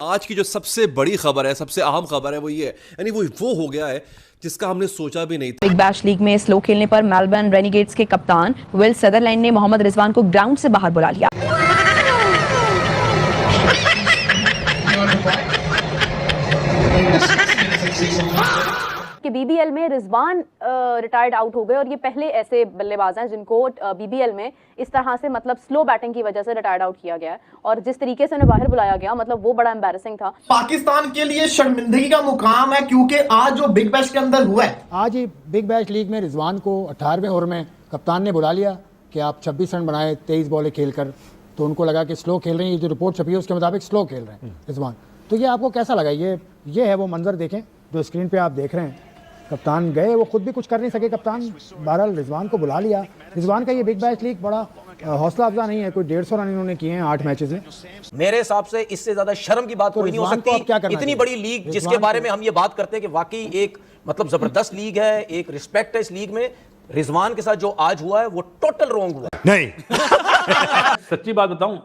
आज की जो सबसे बड़ी खबर है, सबसे अहम खबर है वो ये है, यानी वो हो गया है जिसका हमने सोचा भी नहीं था। बिग बैश लीग में स्लो खेलने पर मेलबर्न रेनिगेट्स के कप्तान विल सदरलैंड ने मोहम्मद रिजवान को ग्राउंड से बाहर बुला लिया। कि बीबीएल में रिजवान रिटायर्ड आउट हो गए और ये पहले ऐसे बल्लेबाज हैं जिनको बीबीएल में इस तरह से मतलब स्लो बैटिंग की वजह से रिटायर्ड आउट किया गया है, और जिस तरीके से उन्हें बाहर बुलाया गया मतलब वो बड़ा एम्बैरेसिंग था। पाकिस्तान के लिए शर्मिंदगी का मुकाम है, क्योंकि आज जो बिग बैश के अंदर हुआ है, आज ही बिग बैश लीग में रिजवान को 18वें ओवर में कप्तान ने बुला लिया कि आप 26 रन बनाए 23 बॉलें खेलकर, तो उनको लगा कि स्लो खेल रहे हैं, ये जो रिपोर्ट छपी है उसके मुताबिक स्लो खेल रहे हैं रिजवान। तो ये आपको कैसा लगा? ये है वो मंजर, देखें जो स्क्रीन पे आप देख रहे हैं। कप्तान गए, वो खुद भी कुछ कर नहीं सके कप्तान, बहरहाल रिजवान को बुला लिया। रिजवान का ये बिग बैश लीग बड़ा हौसला अफजा नहीं है, कोई 150 रन इन्होंने किए हैं 8 मैचेस में। मेरे हिसाब से इससे ज्यादा शर्म की बात कोई नहीं हो सकती। इतनी बड़ी लीग जिसके बारे में हम ये बात करते हैं कि वाकई एक मतलब जबरदस्त लीग है, एक रिस्पेक्ट है इस लीग में, रिजवान के साथ जो आज हुआ है वो टोटल रॉन्ग हुआ नहीं। सच्ची बात बताऊं,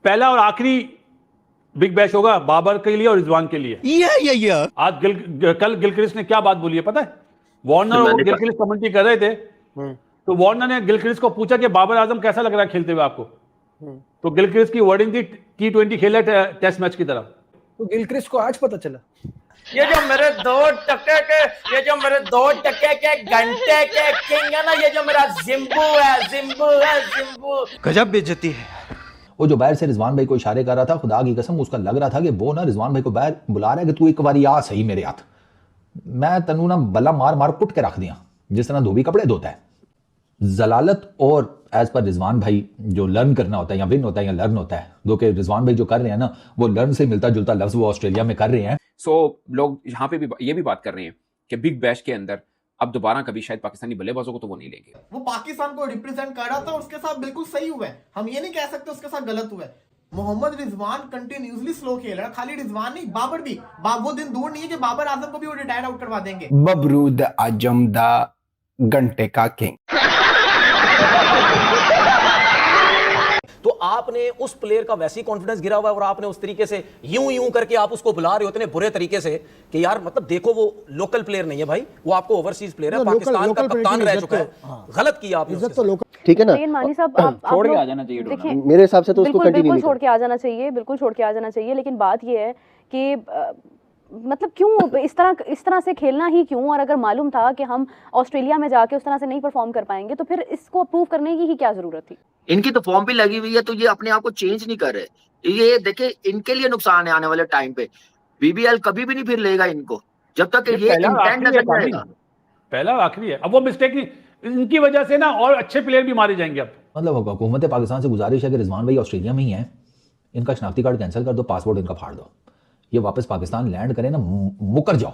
पहला और आखिरी बिग बैश होगा बाबर के लिए और रिजवान के लिए। आज कल गिलक्रिस्ट ने क्या बात बोली है पता है? वार्नर और गिलक्रिस्ट कमेंट्री कर रहे थे, तो वार्नर ने गिलक्रिस्ट को पूछा कि बाबर आजम कैसा लग रहा है खेलते हुए आपको, तो गिलक्रिस्ट की वर्डिंग थी T20 खेला टेस्ट मैच की तरह। तो गिलक्रिस्ट को आज पता चला ये जो मेरे 2 टके के घंटे के किंग है ना, ये जो मेरा जिम्बू गजब बेइज्जती है। वो जो बाहर से रिजवान भाई को इशारे कर रहा था, खुदा की कसम उसका लग रहा था कि वो ना रिजवान भाई को बाहर बुला रहा है कि तू एक बारी आ सही मेरे हाथ, मैं तनु ना बल्ला मार मार कुट के रख दिया जिस तरह धोबी कपड़े धोता है। जलालत और एज पर रिजवान भाई जो लर्न करना होता है या विन होता है या लर्न होता है, दो के रिजवान भाई जो कर रहे हैं ना वो लर्न से मिलता जुलता लफ्ज वो ऑस्ट्रेलिया में कर रहे हैं। लोग यहाँ पे भी ये भी बात कर रहे हैं कि बिग बैश के अंदर अब दोबारा कभी शायद पाकिस्तानी बल्लेबाजों को तो वो नहीं लेंगे। वो पाकिस्तान को रिप्रेजेंट कर रहा था और उसके साथ बिल्कुल सही हुआ है, हम ये नहीं कह सकते उसके साथ गलत हुआ है। मोहम्मद रिजवान कंटिन्यूसली स्लो खेल रहा है, खाली रिजवान नहीं बाबर भी, वो दिन दूर नहीं है कि बाबर आजम को भी वो रिटायर आउट करवा देंगे। बबरूद आजम दा घंटे का किंग। तो आपने उस प्लेयर का वैसी कॉन्फिडेंस गिरा हुआ है और आपने उस तरीके से यूं करके आप उसको बुला रहे हो इतने बुरे तरीके से कि यार मतलब देखो वो लोकल प्लेयर नहीं है भाई, वो आपको ओवरसीज प्लेयर है, पाकिस्तान का कप्तान रह चुका है। गलत किया आपने। ठीक है ना, मानी साहब आप छोड़ के आ जाना चाहिए। मेरे हिसाब से तो उसको कंटिन्यू नहीं छोड़ के आ जाना चाहिए, बिल्कुल छोड़ के आ जाना चाहिए। लेकिन बात ये है कि मतलब क्यों इस तरह से खेलना ही क्यों? और अगर मालूम था कि हम ऑस्ट्रेलिया में जाके उस तरह से नहीं परफॉर्म कर पाएंगे तो फिर इसको अप्रूव करने की ही क्या जरूरत थी? इनकी तो फॉर्म भी लगी हुई है, तो ये अपने आप को चेंज नहीं कर रहे। ये देखे इनके लिए नुकसान है आने वाले टाइम पे। बीबीएल कभी भी नहीं फिर लेगा इनको जब तक ये इंटेंट नजर आएगा। पहला आखिरी है, अब वो मिस्टेक इनकी वजह से ना और अच्छे प्लेयर भी मारे जाएंगे। अब मतलब हुकूमत पाकिस्तान से गुजारिश है कि रिजवान भाई ऑस्ट्रेलिया में ही है, इनका शनाख्ती कार्ड कैंसिल कर दो, पासपोर्ट इनका फाड़ दो, ये वापस पाकिस्तान लैंड करें ना, मुकर जाओ।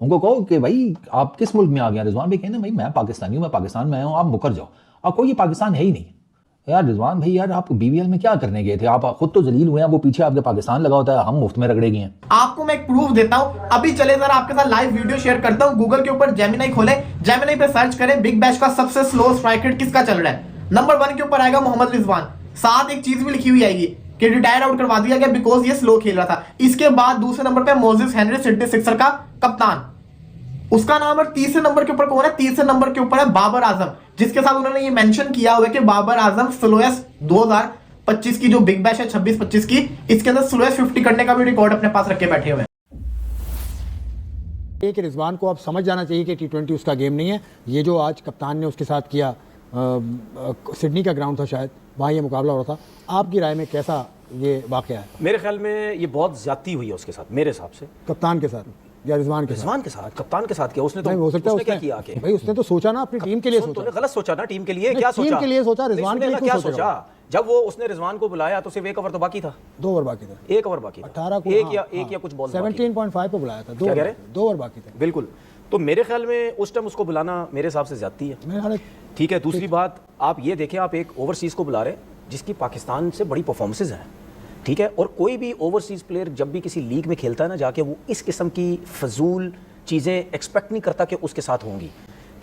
उनको कहो कि भाई आप किस मुल्क में आ गया? रिजवान भाई कहना भाई मैं पाकिस्तानी हूँ, मैं पाकिस्तान में आया हूँ, आप मुकर जाओ। अब कोई ये पाकिस्तान है ही नहीं यार। रिजवान भाई यार आप बीबीएल में क्या करने गए थे? आप खुद तो जलील हुए हैं, वो पीछे आपके पाकिस्तान लगा होता है, हम मुफ्त में रगड़े गए हैं। आपको मैं एक प्रूफ देता हूँ, अभी चले जरा आपके साथ लाइव वीडियो शेयर करता हूँ। गूगल के ऊपर जेमिनी खोले, जेमिनी पे सर्च करें बिग बैश का सबसे स्लो स्ट्राइक रेट किसका चल रहा है। नंबर 1 के ऊपर आएगा मोहम्मद रिजवान, साथ एक चीज भी लिखी हुई आएगी कि रिटायर आउट करवा दिया गया बिकॉज ये स्लो खेल रहा था। इसके बाद दूसरे नंबर पे मोजेस हेनरी सिडनी सिक्सर का कप्तान, उसका नाम है। तीसरे नंबर के ऊपर कौन है? तीसरे नंबर के ऊपर है बाबर आजम, जिसके साथ उन्होंने ये मेंशन किया हुआ है कि बाबर आजम स्लोएस्ट 2025 की जो बिग बैश है 26-25 की, इसके अंदर स्लोएस्ट 50 करने का भी रिकॉर्ड अपने पास रख के बैठे हुए हैं। एक रिजवान को अब समझ जाना चाहिए कि T20 उसका गेम नहीं है। ये जो आज कप्तान ने उसके साथ किया, सिडनी का ग्राउंड था शायद, वहाँ ये मुकाबला हो रहा था। आपकी राय में कैसा ये वाकया है? मेरे ख्याल में ये बहुत ज्यादती हुई है उसके साथ, मेरे हिसाब से। कप्तान के साथ या रिजवान के साथ? कप्तान के साथ क्या उसने तो हो सकता है उसने क्या किया आके? भाई उसने तो सोचा ना अपनी टीम के लिए सोचा। गलत सोचा ना टीम के लिए, क्या सोचा? टीम के लिए सोचा, रिजवान के लिए क्या सोचा? जब वो उसने रिजवान को बुलाया तो सिर्फ 1 ओवर तो बाकी था, 2 ओवर बाकी था, 1 ओवर बाकी था, 18 को एक या कुछ बॉल 17.5 पे बुलाया था, 2 ओवर बाकी था। बिल्कुल, तो मेरे ख्याल में उस टाइम उसको बुलाना मेरे हिसाब से ज्यादती है। ठीक है, दूसरी बात आप ये देखें, आप एक ओवरसीज को बुला रहे जिसकी पाकिस्तान से बड़ी परफॉर्मेंसेज हैं, ठीक है, और कोई भी ओवरसीज प्लेयर जब भी किसी लीग में खेलता है ना जाके, वो इस किस्म की फजूल चीज़ें एक्सपेक्ट नहीं करता कि उसके साथ होंगी।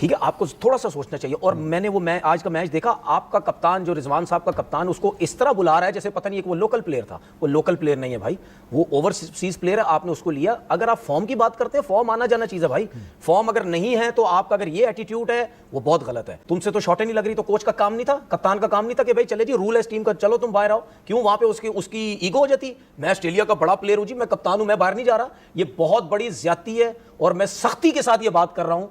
ठीक है, आपको थोड़ा सा सोचना चाहिए। और मैंने वो आज का मैच देखा, आपका कप्तान जो रिजवान साहब का कप्तान, उसको इस तरह बुला रहा है जैसे पता नहीं कि वो लोकल प्लेयर था। वो लोकल प्लेयर नहीं है भाई, वो ओवरसीज प्लेयर है, आपने उसको लिया। अगर आप फॉर्म की बात करते हैं, फॉर्म आना जाना चीज है भाई। फॉर्म अगर नहीं है तो आपका अगर ये एटीट्यूड है वो बहुत गलत है। तुमसे तो शॉटें नहीं लग रही, तो कोच का काम नहीं था, कप्तान का काम नहीं था कि भाई चले जी रूल है इस टीम का, चलो तुम बाहर आओ। क्यों वहां पे उसकी ईगो हो जाती, मैं ऑस्ट्रेलिया का बड़ा प्लेयर हूं जी, मैं कप्तान हूं, मैं बाहर नहीं जा रहा। ये बहुत बड़ी ज्यादती है और मैं सख्ती के साथ ये बात कर रहा हूं।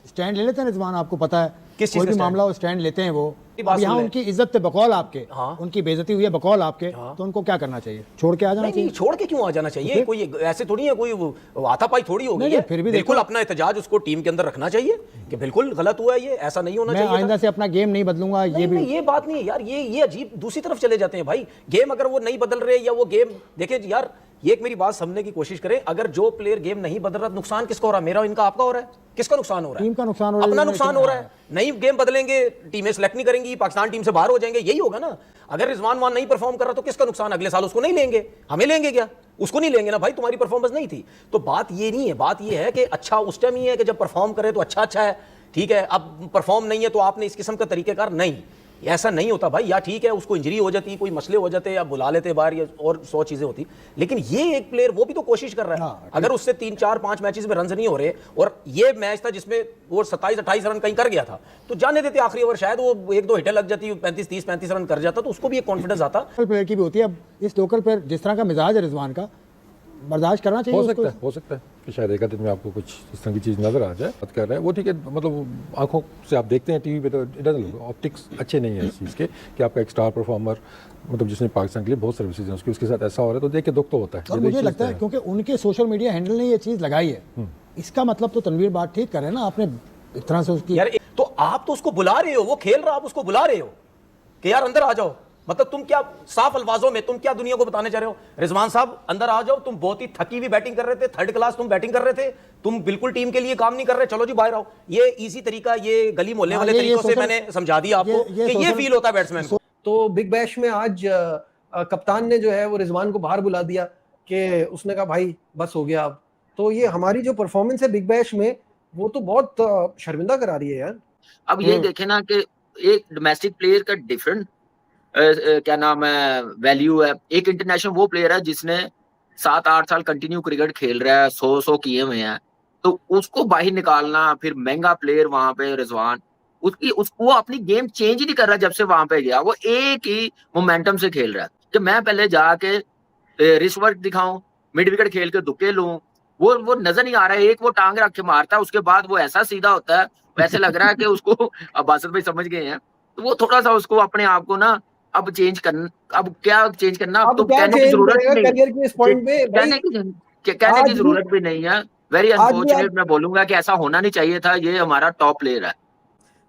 स्टैंड ले लेते हैं रिजवान, आपको पता है किस कोई चीज़ भी का मामला हो स्टैंड लेते हैं वो। बात अब यहाँ सुन ले। उनकी इज्जत पे बकौल आपके, हाँ। उनकी बेइज्जती हुई है बकौल आपके, तो उनको क्या करना चाहिए? छोड़ के आ जाना नहीं, चाहिए? छोड़ के क्यों आ जाना चाहिए? कोई ऐसे थोड़ी है, कोई हाथापाई थोड़ी हो गई नहीं, है। फिर भी बिल्कुल देखो। अपना एहतजाज उसको टीम के अंदर रखना चाहिए कि बिल्कुल गलत हुआ है, ये ऐसा नहीं होना मैं चाहिए। आइंदा से अपना गेम नहीं बदलूंगा, ये भी ये बात नहीं है यार, ये अजीब दूसरी तरफ चले जाते हैं भाई। गेम अगर वो नहीं बदल रहे या वो गेम देखिए यार, ये एक मेरी बात समझने की कोशिश करें। अगर जो प्लेयर गेम नहीं बदल रहा, नुकसान किसका हो रहा है? मेरा, इनका, आपका हो रहा है? किसका नुकसान हो रहा है? टीम का नुकसान हो रहा है, अपना लेकिन नुकसान हो रहा है। नहीं गेम बदलेंगे, टीमें सेलेक्ट नहीं करेंगी, पाकिस्तान टीम से बाहर हो जाएंगे, यही होगा ना। अगर रिजवान वहां नहीं परफॉर्म कर रहा तो किसका नुकसान? अगले साल उसको नहीं लेंगे, हमें लेंगे क्या? उसको नहीं लेंगे ना भाई, तुम्हारी परफॉर्मेंस नहीं थी। तो बात ये नहीं है, बात ये है कि अच्छा उस टाइम ही है कि जब परफॉर्म करे तो अच्छा है, ठीक है। अब परफॉर्म नहीं है तो आपने इस किस्म का तरीकेकार नहीं, ऐसा नहीं होता भाई। या ठीक है उसको इंजरी हो जाती, कोई मसले हो जाते, या बुला लेते बाहर, या और 100 चीजें होती। लेकिन ये एक प्लेयर वो भी तो कोशिश कर रहा है। अगर उससे 3, 4, 5 मैचेस में रन नहीं हो रहे, और ये मैच था जिसमें वो 27-28 रन कहीं कर गया था, तो जाने देते आखिरी ओवर, शायद वो 1-2 हिटें लग जाती, 35-30-35 रन कर जाता, तो उसको भी एक कॉन्फिडेंस आता। प्लेयर की भी होती है। अब इस लोकल प्लेयर जिस तरह का मिजाज है रिजवान का, बर्दाश्त करना चाहिए। हो सकता है कि शायद एक दिन में आपको कुछ इस तरह की चीज़ नजर आ जाए। बात कर रहे हैं वो, ठीक है, मतलब आंखों से आप देखते हैं टीवी पे, तो इट डजंट लुक, ऑप्टिक्स अच्छे नहीं है इस चीज़ के कि आपका एक स्टार परफॉर्मर, मतलब जिसने पाकिस्तान के लिए बहुत सर्विसेज हैं, उसके साथ ऐसा हो रहा है, तो देख के दुख तो होता है। और मुझे लगता है क्योंकि उनके सोशल मीडिया हैंडल ने ये चीज़ लगाई है, इसका मतलब तो तनवीर बात ठीक कर रहे हैं ना, आपने एक तरह से उसकी यार तो आप तो उसको बुला रहे हो, वो खेल रहा, आप उसको बुला रहे हो कि यार अंदर आ जाओ। मतलब तुम क्या साफ अल्फाजों में तुम क्या दुनिया को बताने चाह रहे हो? रिजवान साहब अंदर आ जाओ, तुम बहुत ही थकी हुई बैटिंग कर रहे थे, 3rd क्लास तुम बैटिंग कर रहे थे, तुम बिल्कुल टीम के लिए काम नहीं कर रहे, चलो जी बाहर आओ। ये इजी तरीका, ये गली मोहल्ले वाले तरीकों से मैंने समझा दिया आपको कि ये फील होता है बैट्समैन को। तो बिग बैश में आज कप्तान ने जो है वो रिजवान को बाहर बुला दिया कि उसने कहा भाई बस हो गया अब। तो ये हमारी जो परफॉर्मेंस है बिग बैश में, वो तो बहुत शर्मिंदा करा रही है यार। अब ये देखे ना कि एक डोमेस्टिक प्लेयर का डिफरेंट क्या नाम है वैल्यू है, एक इंटरनेशनल वो प्लेयर है जिसने 7-8 साल कंटिन्यू क्रिकेट खेल रहा है, 100 किए हुए हैं, तो उसको बाहर निकालना, फिर महंगा प्लेयर वहां पे रिजवान, वो अपनी गेम चेंज ही नहीं कर रहा जब से वहां पे गया, वो एक ही मोमेंटम से खेल रहा है कि मैं पहले जाके रिस्ट वर्क दिखाऊं, मिड विकेट खेल के दुक्के लूं, वो नजर नहीं आ रहा है। एक वो टांग रख के मारता है, उसके बाद वो ऐसा सीधा होता है, वैसे लग रहा है कि उसको अब्बासिर भाई समझ गए हैं, तो वो थोड़ा सा उसको अपने आप को ना अब चेंज करना, अब क्या चेंज करना, अब तो कहने की जरूरत नहीं, करियर के इस पॉइंट पे कहने की जरूरत भी नहीं है। वेरी अनफॉर्चुनेट मैं बोलूंगा कि ऐसा होना नहीं चाहिए था, ये हमारा टॉप प्लेयर है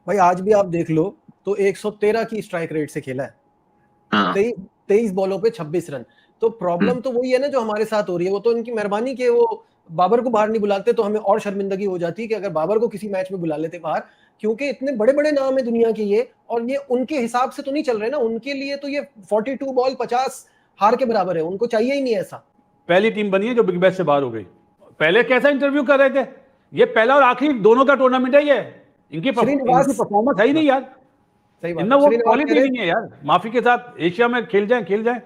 भाई। आज भी आप देख लो तो 113 की स्ट्राइक रेट से खेला है, 23 बॉलों पे 26 रन। तो प्रॉब्लम तो वही है ना जो हमारे साथ हो रही है, वो तो इनकी मेहरबानी के वो बाबर को बाहर नहीं बुलाते, तो हमें और शर्मिंदगी हो जाती कि अगर बाबर को किसी मैच में बुला लेते बाहर, क्योंकि इतने बड़े बड़े नाम है दुनिया के ये, और ये उनके हिसाब से तो नहीं चल रहे ना, उनके लिए तो ये 42 बॉल 50 हार के बराबर है, उनको चाहिए ही नहीं ऐसा। पहली टीम बनी है जो बिग बैश से बाहर हो गई। पहले कैसा इंटरव्यू कर रहे थे? ये पहला और आखिरी दोनों का टूर्नामेंट है, ये इनकी परफॉर्मेंस है ही नहीं यार, सही बात, इनमें वो क्वालिटी नहीं है यार। माफी के साथ एशिया में खेल जाए